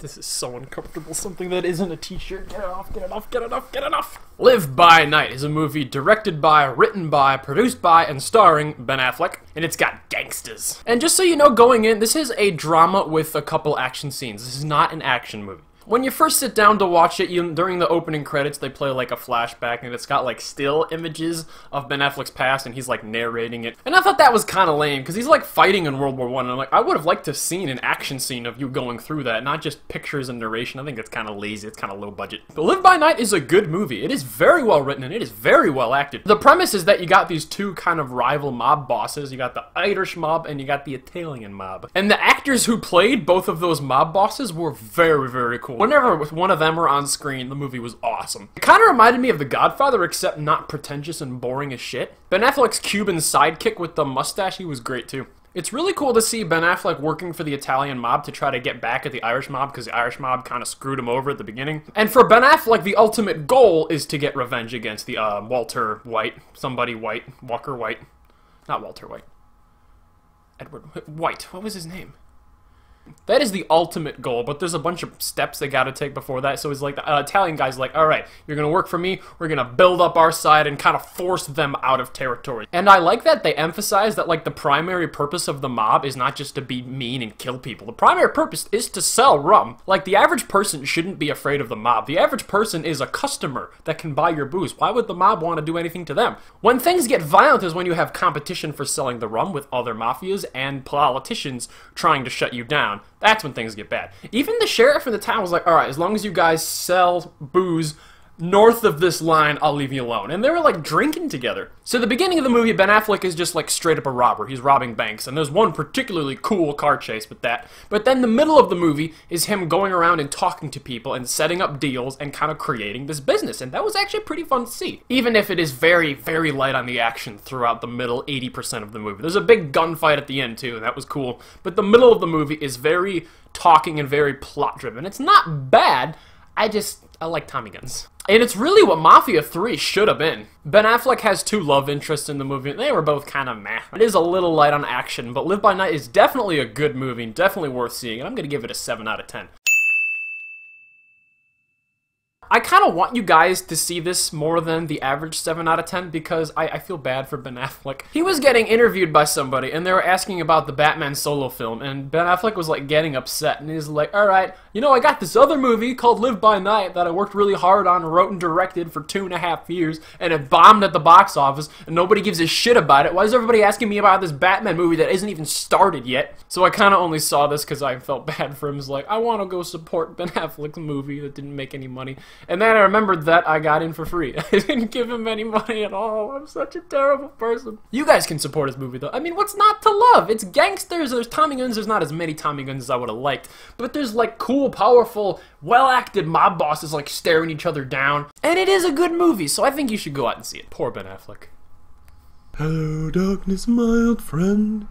This is so uncomfortable. Something that isn't a t-shirt. Get it off, get it off, get it off, get it off! Live by Night is a movie directed by, written by, produced by, and starring Ben Affleck. And it's got gangsters. And just so you know, going in, this is a drama with a couple action scenes. This is not an action movie. When you first sit down to watch it, during the opening credits, they play like a flashback, and it's got like still images of Ben Affleck's past, and he's like narrating it. And I thought that was kind of lame, because he's like fighting in World War I, and I'm like, I would have liked to have seen an action scene of you going through that, not just pictures and narration. I think it's kind of lazy, it's kind of low budget. But Live by Night is a good movie. It is very well written, and it is very well acted. The premise is that you got these two kind of rival mob bosses. You got the Irish mob, and you got the Italian mob. And the actors who played both of those mob bosses were very, very cool. Whenever one of them were on screen, the movie was awesome. It kind of reminded me of The Godfather, except not pretentious and boring as shit. Ben Affleck's Cuban sidekick with the mustache, he was great too. It's really cool to see Ben Affleck working for the Italian mob to try to get back at the Irish mob, because the Irish mob kind of screwed him over at the beginning. And for Ben Affleck, the ultimate goal is to get revenge against the Walter White, Walker White, not Walter White, Edward White, what was his name? That is the ultimate goal, but there's a bunch of steps they gotta take before that. So it's like the Italian guy's like, alright, you're gonna work for me, we're gonna build up our side and kind of force them out of territory. And I like that they emphasize that like the primary purpose of the mob is not just to be mean and kill people. The primary purpose is to sell rum. Like, the average person shouldn't be afraid of the mob. The average person is a customer that can buy your booze. Why would the mob want to do anything to them? When things get violent is when you have competition for selling the rum with other mafias and politicians trying to shut you down. That's when things get bad. Even the sheriff in the town was like, alright, as long as you guys sell booze north of this line, I'll leave you alone. And they were like drinking together. So the beginning of the movie, Ben Affleck is just like straight up a robber. He's robbing banks, and there's one particularly cool car chase with that. But then the middle of the movie is him going around and talking to people and setting up deals and kind of creating this business. And that was actually pretty fun to see. Even if it is very, very light on the action throughout the middle 80% of the movie. There's a big gunfight at the end too, and that was cool. But the middle of the movie is very talking and very plot driven. It's not bad. I like Tommy guns. And it's really what Mafia 3 should have been. Ben Affleck has two love interests in the movie, and they were both kind of meh. It is a little light on action, but Live by Night is definitely a good movie, and definitely worth seeing, and I'm gonna give it a 7 out of 10. I kind of want you guys to see this more than the average 7 out of 10 because I feel bad for Ben Affleck. He was getting interviewed by somebody and they were asking about the Batman solo film, and Ben Affleck was like getting upset, and he's like, alright, you know, I got this other movie called Live by Night that I worked really hard on, wrote and directed for 2.5 years, and it bombed at the box office and nobody gives a shit about it. Why is everybody asking me about this Batman movie that isn't even started yet? So I kind of only saw this because I felt bad for him. It's like, I want to go support Ben Affleck's movie that didn't make any money. And then I remembered that I got in for free. I didn't give him any money at all. I'm such a terrible person. You guys can support his movie though. I mean, what's not to love? It's gangsters, there's Tommy guns. There's not as many Tommy guns as I would have liked, but there's like cool, powerful, well-acted mob bosses like staring each other down. And it is a good movie, so I think you should go out and see it. Poor Ben Affleck. Hello, darkness, my old friend.